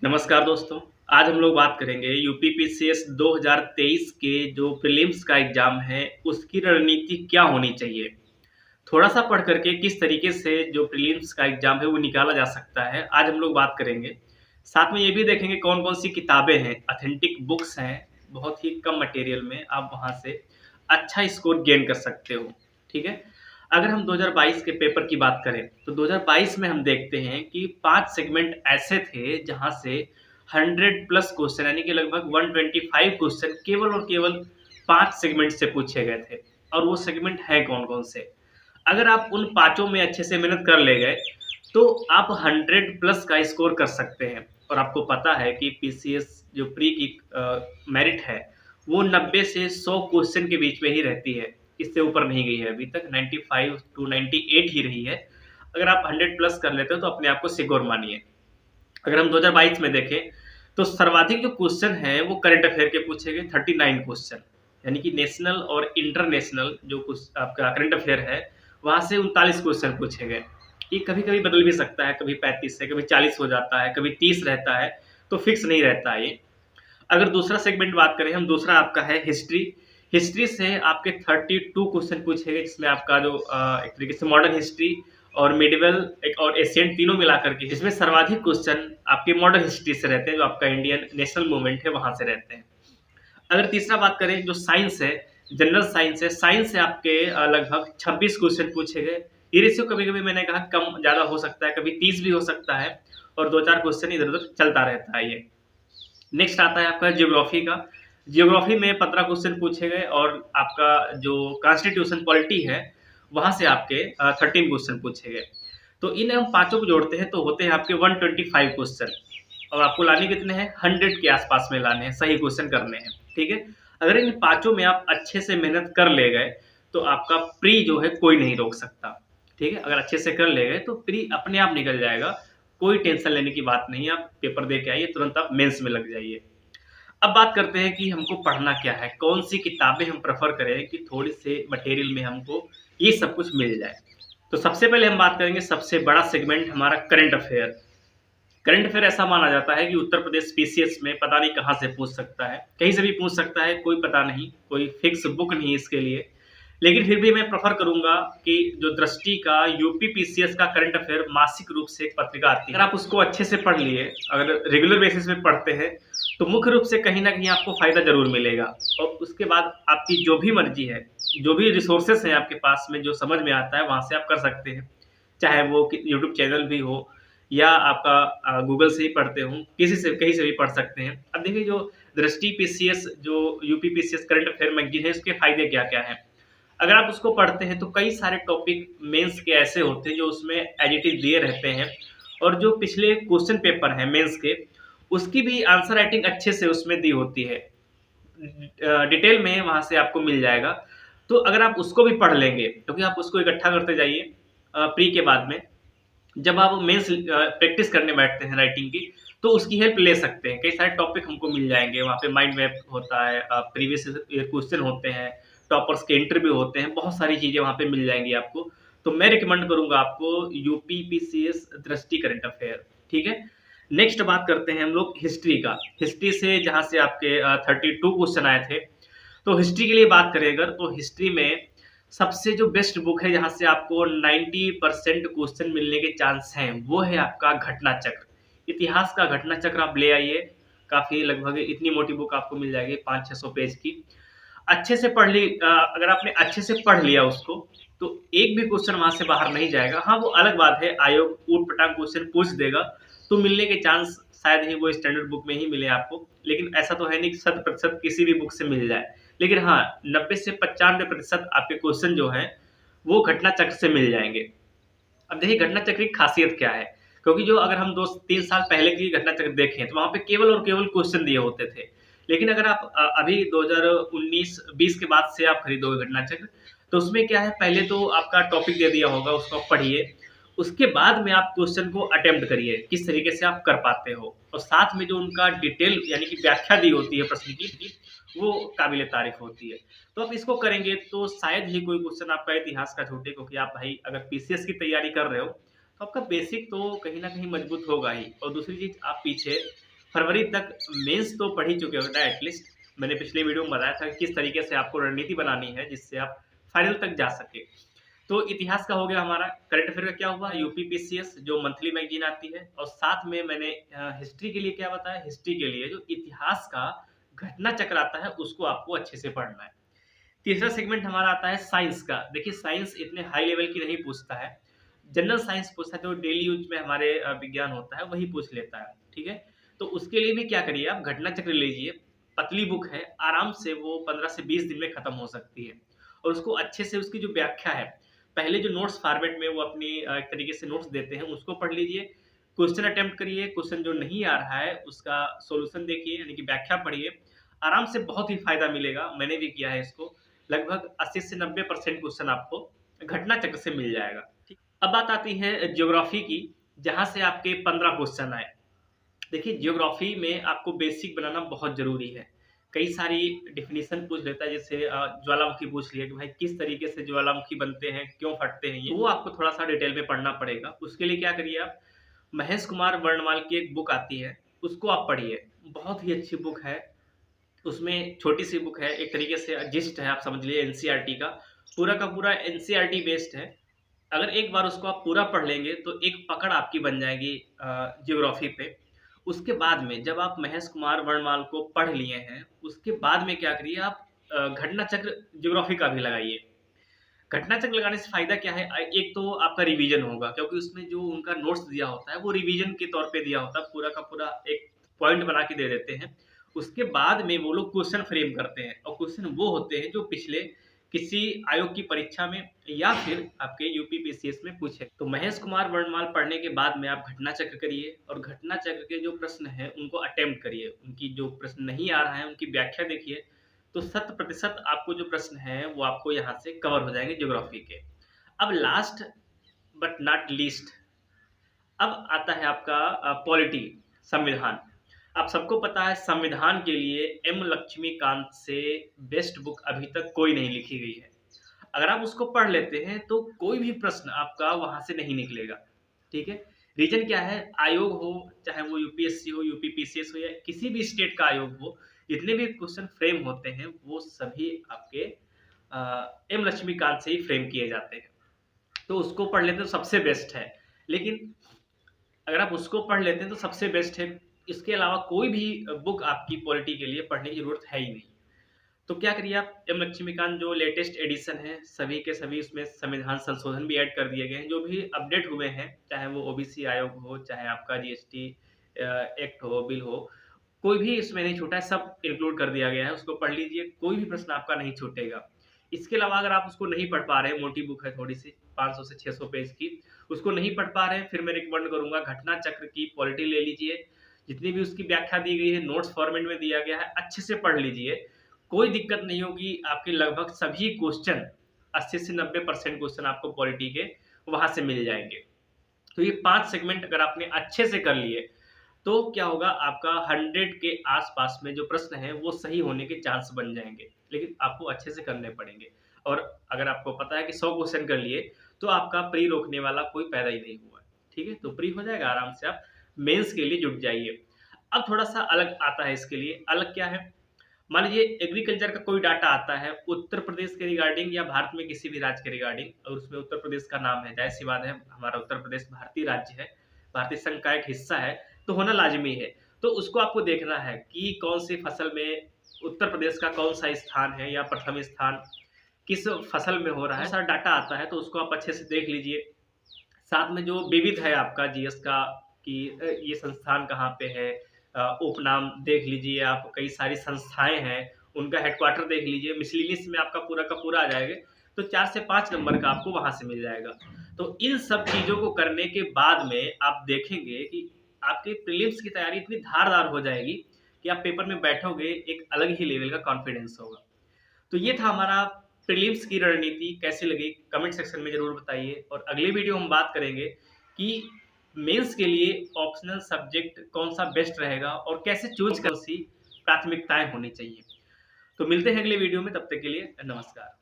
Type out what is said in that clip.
नमस्कार दोस्तों। आज हम लोग बात करेंगे यूपीपीसीएस 2023 के जो प्रीलिम्स का एग्ज़ाम है, उसकी रणनीति क्या होनी चाहिए? थोड़ा-सा पढ़ कर के किस तरीके से जो प्रीलिम्स का एग्ज़ाम है, वो निकाला जा सकता है, आज हम लोग बात करेंगे। साथ में ये भी देखेंगे कौन-कौन सी किताबें हैं, ऑथेंटिक बुक्स हैं, बहुत ही कम मटेरियल में आप वहाँ से अच्छा स्कोर गेन कर सकते हो, ठीक है? अगर हम 2022 के पेपर की बात करें, तो 2022 में हम देखते हैं कि 5 सेगमेंट ऐसे थे, जहाँ से 100 प्लस क्वेश्चन यानी कि लगभग 125 क्वेश्चन केवल और केवल 5 सेगमेंट से पूछे गए थे। और वो सेगमेंट हैं कौन-कौन से? अगर आप उन पाँचों में अच्छे से मेहनत कर ले गए, तो आप 100 प्लस का स्कोर कर सकते हैं। और आपको पता है कि पीसीएस जो प्री की मेरिट है, वो 90 से 100 क्वेश्चन के बीच में ही रहती है। इससे ऊपर नहीं गई है अभी तक, 95 टू 98 ही रही है। अगर आप 100 प्लस कर लेते हो, तो अपने आप को सिक्योर मानिए। अगर हम 2022 में देखें, तो सर्वाधिक जो क्वेश्चन हैं, वो करंट अफेयर के पूछे गए 39 क्वेश्चन, यानी कि नेशनल और इंटरनेशनल जो कुछ आपका करंट अफेयर है, वहाँ से 39 क्वेश्चन पूछे गए। ये कभी-कभी बदल भी सकता है, कभी 35 से, कभी 40 हो जाता है, कभी 30 रहता है, तो फिक्स नहीं रहता है ये। अगर दूसरा सेगमेंट बात करें हम, दूसरा आपका है हिस्ट्री। हिस्ट्री से आपके 32 क्वेश्चन पूछे गए, जिसमें आपका जो एक तरीके से मॉडर्न हिस्ट्री और मिडिवल एक और एशियन तीनों मिलाकर के, जिसमें सर्वाधिक क्वेश्चन आपके मॉडर्न हिस्ट्री से रहते हैं, जो आपका इंडियन नेशनल मूवमेंट है, वहाँ से रहते हैं। अगर तीसरा बात करें जो साइंस है, जनरल साइंस है, साइंस से आपके लगभग 26 क्वेश्चन पूछे गए। ये रेशियो कभी-कभी मैंने कहा कम ज़्यादा हो सकता है, कभी 30 भी हो सकता है और 2-4 क्वेश्चन इधर-उधर चलता रहता है ये। नेक्स्ट आता है आपका ज्योग्राफी का। ज्योग्राफी में 15 क्वेश्चन पूछे गए और आपका जो कॉन्स्टिट्यूशन पॉलिटी है, वहाँ से आपके 13 क्वेश्चन पूछे गए। तो इन हम पाँचों को जोड़ते हैं तो होते हैं आपके 125 क्वेश्चन और आपको लाने कितने हैं? 100 के आस-पास में लाने हैं, सही क्वेश्चन करने हैं, ठीक है? अगर इन पाँचों में आप अच्छे से मेहनत कर ले गए, तो आपका प्री जो है कोई नहीं रोक सकता, ठीक है? अगर अच्छे से कर ले गए तो प्री अपने आप निकल जाएगा, कोई टेंशन लेने की बात नहीं है, आप पेपर दे के आइए, तुरंत आप मेंस में लग जाइए। अब बात करते हैं कि हमको पढ़ना क्या है, कौन-सी किताबें हम प्रेफ़र करें कि थोड़ी-से मटेरियल में हमको ये सब कुछ मिल जाए। तो सबसे पहले हम बात करेंगे सबसे बड़ा सेगमेंट हमारा करंट अफ़ेयर। करंट अफ़ेयर ऐसा माना जाता है कि उत्तर प्रदेश पीसीएस में पता नहीं कहाँ से पूछ सकता है, कहीं से भी पूछ सकता है, कोई पता नहीं, कोई फ़िक्स बुक नहीं है इसके लिए। लेकिन फिर भी मैं प्रेफ़र करूँगा कि जो दृष्टि का यूपी पीसीएस का करंट अफ़ेयर मासिक रूप से एक पत्रिका आती है, अगर आप उसको अच्छे से पढ़ लिए, अगर रेगुलर बेसिस पे पढ़ते हैं, तो मुख्य रूप से कहीं न कहीं आपको फ़ायदा ज़रूर मिलेगा। और उसके बाद आपकी जो भी मर्ज़ी है, जो भी रिसोर्सेज़ हैं आपके पास में, जो समझ में आता है, वहाँ से आप कर सकते हैं। चाहे वो कि यूट्यूब चैनल भी हो या आपका गूगल से ही पढ़ते हों, किसी से कहीं से भी पढ़ सकते हैं। अब देखिए जो दृष्टि पीसीएस जो UP PCS current affair magazine है, इसके फ़ायदे क्या-क्या हैं? अगर आप उसको पढ़ते हैं तो कई सारे टॉपिक मेंस के ऐसे होते हैं जो उसमें एज इट इज़ दिए रहते हैं और जो पिछले क्वेश्चन पेपर हैं मेंस के, उसकी भी आंसर राइटिंग अच्छे से उसमें दी होती है। डिटेल में वहाँ से आपको मिल जाएगा। तो अगर आप उसको भी पढ़ लेंगे, क्योंकि आप उसको इकट्ठा करते जाइए प्री के बाद में, जब आप मेंस प्रैक्टिस करने बैठते हैं राइटिंग की, तो उसकी हेल्प ले सकते हैं। कई सारे टॉपिक हमको मिल जाएँगे, वहाँ पे माइंड मैप होता है, प्रीवियस ईयर क्वेश्चन होते हैं, टॉपर्स के इंटरव्यू होते हैं, बहुत सारी चीज़ें वहाँ पे मिल जाएँगी आपको। तो मैं रिकमेंड करूँगा आपको यूपी पीसीएस दृष्टि करंट अफेयर, ठीक है? नेक्स्ट बात करते हैं हम लोग हिस्ट्री का। हिस्ट्री से जहाँ से आपके 32 क्वेश्चन आए थे, तो हिस्ट्री के लिए बात करें अगर, तो हिस्ट्री में सबसे जो बेस्ट बुक है जहाँ से आपको 90% क्वेश्चन मिलने के चांस हैं, वो है आपका घटना चक्र। इतिहास का घटना चक्र आप ले आइए, काफ़ी लगभग इतनी मोटी बुक आपको मिल जाएगी 500-600 पेज की। अच्छे से पढ़ ली अगर आपने अच्छे से पढ़ लिया उसको, तो एक भी क्वेश्चन वहाँ से बाहर नहीं जाएगा। हाँ, वो अलग बात है, आयोग ऊट-पटांग क्वेश्चन पूछ देगा, तो मिलने के चांस शायद ही वो स्टैंडर्ड बुक में ही मिले आपको। लेकिन ऐसा तो है नहीं कि शत प्रतिशत किसी भी बुक से मिल जाए। लेकिन हाँ, 90 से 95% आपके क्वेश्चन जो हैं, वो घटना चक्र से मिल जाएँगे। अब देखिए घटना चक्र की खासियत क्या है? क्योंकि जो अगर हम 2-3 साल पहले की घटना चक्र देखें, तो वहाँ पे केवल और केवल क्वेश्चन दिए होते थे। लेकिन अगर आप अभी 2019-20 के बाद से आप खरीदोगे घटना चक्र, तो उसमें क्या है, पहले तो आपका टॉपिक दे दिया होगा, उसको आप पढ़िए। उसके बाद में आप क्वेश्चन को अटेम्प्ट करिए, किस तरीके से आप कर पाते हो। और साथ में जो उनका डिटेल यानी कि व्याख्या दी होती है प्रश्न की, वो काबिल तारीफ़ होती है। तो आप इसको करेंगे तो शायद ही कोई क्वेश्चन आपका इतिहास का छूटे, क्योंकि आप भाई अगर पीसीएस की तैयारी कर रहे हो, तो आपका बेसिक तो कहीं न कहीं मजबूत होगा ही। और दूसरी चीज़ आप पीछे फरवरी तक मेंस तो पढ़ ही चुके होता है एटलीस्ट। मैंने पिछले वीडियो में बताया था कि किस तरीके से आपको रणनीति बनानी है जिससे आप फाइनल तक जा सके। तो इतिहास का हो गया हमारा। करंट अफेयर का क्या हुआ, यूपीपीसीएस जो मंथली मैगजीन आती है, और साथ में मैंने हिस्ट्री के लिए क्या बताया, हिस्ट्री के लिए जो इतिहास का घटना चक्र आता है उसको आपको अच्छे से पढ़ना है। तीसरा सेगमेंट हमारा आता है साइंस का। देखिए साइंस इतने हाई लेवल की नहीं पूछता है, जनरल साइंस पूछता है, जो डेली यूज में हमारे विज्ञान होता है वही पूछ लेता है, ठीक है। तो उसके लिए भी क्या करिए, आप घटना चक्र लीजिए, पतली बुक है, आराम से वो 15 से 20 दिन में खत्म हो सकती है। और उसको अच्छे से उसकी जो व्याख्या है, पहले जो नोट्स फॉर्मेट में वो अपनी एक तरीके से नोट्स देते हैं उसको पढ़ लीजिए, क्वेश्चन अटेम्प्ट करिए, क्वेश्चन जो नहीं आ रहा है उसका सॉल्यूशन देखिए, यानी कि व्याख्या पढ़िए, आराम से बहुत ही फायदा मिलेगा। मैंने भी किया है इसको, लगभग 80 से 90% क्वेश्चन आपको घटना चक्र से मिल जाएगा। अब बात आती है ज्योग्राफी की, जहां से आपके 15 क्वेश्चन आए। देखिए ज्योग्राफी में आपको बेसिक बनाना बहुत जरूरी है। कई सारी डिफिनीशन पूछ लेता है, जैसे ज्वालामुखी पूछ लिया कि भाई किस तरीके से ज्वालामुखी बनते हैं, क्यों फटते हैं, ये वो आपको थोड़ा सा डिटेल में पढ़ना पड़ेगा। उसके लिए क्या करिए आप, महेश कुमार वर्णमाल की एक बुक आती है उसको आप पढ़िए, बहुत ही अच्छी बुक है। उसमें छोटी सी बुक है, एक तरीके से जिस्ट है, आप समझ लिए एनसीईआरटी का पूरा एनसीईआरटी बेस्ड है। अगर एक बार उसको आप पूरा पढ़ लेंगे तो एक पकड़ आपकी बन जाएगी ज्योग्राफी पे। उसके बाद में जब आप महेश कुमार वर्णमाल को पढ़ लिए हैं, उसके बाद में क्या करिए आप घटना चक्र ज्योग्राफी का भी लगाइए। घटना चक्र लगाने से फ़ायदा क्या है? एक तो आपका रिवीजन होगा, क्योंकि उसमें जो उनका नोट्स दिया होता है वो रिवीजन के तौर पे दिया होता है, पूरा का पूरा एक पॉइंट बना के दे देते हैं। उसके बाद में वो लोग क्वेश्चन फ्रेम करते हैं, और क्वेश्चन वो होते हैं जो पिछले किसी आयोग की परीक्षा में या फिर आपके यूपीपीसीएस में पूछे। तो महेश कुमार वर्णमाल पढ़ने के बाद में आप घटना चक्र करिए, और घटना चक्र के जो प्रश्न हैं उनको अटेम्प्ट करिए। उनकी जो प्रश्न नहीं आ रहा है उनकी व्याख्या देखिए, तो 100% आपको जो प्रश्न है वो आपको यहाँ से कवर हो जाएंगे ज्योग्राफी के। अब लास्ट बट नॉट लीस्ट, अब आता है आपका पॉलिटी, संविधान। आप सबको पता है संविधान के लिए एम लक्ष्मीकांत से बेस्ट बुक अभी तक कोई नहीं लिखी गई है। अगर आप उसको पढ़ लेते हैं तो कोई भी प्रश्न आपका वहां से नहीं निकलेगा, ठीक है। रीजन क्या है, आयोग हो चाहे वो यूपीएससी हो, यूपीपीसीएस हो, या किसी भी स्टेट का आयोग हो, जितने भी क्वेश्चन फ्रेम होते हैं वो सभी आपके एम लक्ष्मीकांत से ही फ्रेम किए जाते हैं। तो उसको पढ़ लेते हैं तो सबसे बेस्ट है। लेकिन अगर आप उसको पढ़ लेते हैं तो सबसे बेस्ट है, इसके अलावा कोई भी बुक आपकी पॉलिटी के लिए पढ़ने की जरूरत है ही नहीं। तो क्या करिए आप, एम लक्ष्मीकांत जो लेटेस्ट एडिशन है सभी के सभी उसमें संविधान संशोधन भी ऐड कर दिए गए हैं, जो भी अपडेट हुए हैं, चाहे वो ओबीसी आयोग हो, चाहे आपका जीएसटी एक्ट हो, बिल हो, कोई भी इसमें नहीं छूटा है, सब इंक्लूड कर दिया गया है। उसको पढ़ लीजिए, कोई भी प्रश्न आपका नहीं छूटेगा। इसके अलावा अगर आप उसको नहीं पढ़ पा रहे हैं, मोटी बुक है थोड़ी सी 500 से 600 पेज की, उसको नहीं पढ़ पा रहे हैं, फिर मैं रिकमेंड करूंगा घटना चक्र की पॉलिटी ले लीजिए। जितनी भी उसकी व्याख्या दी गई है नोट्स फॉर्मेट में दिया गया है, अच्छे से पढ़ लीजिए, कोई दिक्कत नहीं होगी। आपके लगभग सभी क्वेश्चन 80 से 90% क्वेश्चन आपको पॉलिटी के वहां से मिल जाएंगे। तो ये 5 सेगमेंट अगर आपने अच्छे से कर लिए तो क्या होगा, आपका 100 के आसपास में जो प्रश्न है वो सही होने के चांस बन जाएंगे। लेकिन आपको अच्छे से करने पड़ेंगे। और अगर आपको पता है कि 100 क्वेश्चन कर लिए तो आपका प्री रोकने वाला कोई पैदा ही नहीं हुआ, ठीक है। तो प्री हो जाएगा, आराम से आप मेंस के लिए जुट जाइए। अब थोड़ा सा अलग आता है, इसके लिए अलग क्या है, मान लीजिए एग्रीकल्चर का कोई डाटा आता है उत्तर प्रदेश के रिगार्डिंग या भारत में किसी भी राज्य के रिगार्डिंग, और उसमें उत्तर प्रदेश का नाम है, जाहिर सी बात है हमारा उत्तर प्रदेश भारतीय राज्य है, भारतीय संघ का एक हिस्सा है, तो होना लाजमी है। तो उसको आपको देखना है कि कौन सी फसल में उत्तर प्रदेश का कौन सा स्थान है, या प्रथम स्थान किस फसल में हो रहा है, सारा डाटा आता है, तो उसको आप अच्छे से देख लीजिए। साथ में जो विविध है आपका जीएस का, कि ये संस्थान कहाँ पे है, उपनाम देख लीजिए आप, कई सारी संस्थाएं हैं उनका हेडक्वार्टर देख लीजिए, मिसलिनियस में आपका पूरा का पूरा आ जाएगा। तो 4 से 5 नंबर का आपको वहां से मिल जाएगा। तो इन सब चीजों को करने के बाद में आप देखेंगे कि आपकी प्रीलिम्स की तैयारी इतनी धारदार हो जाएगी कि आप पेपर में बैठोगे, एक अलग ही लेवल का कॉन्फिडेंस होगा। तो ये था हमारा प्रीलिम्स की रणनीति, कैसी लगी कमेंट सेक्शन में जरूर बताइए। और अगली वीडियो हम बात करेंगे कि मेंस के लिए ऑप्शनल सब्जेक्ट कौन सा बेस्ट रहेगा और कैसे चूज, कौन सी प्राथमिकताएं होनी चाहिए। तो मिलते हैं अगले वीडियो में, तब तक के लिए नमस्कार।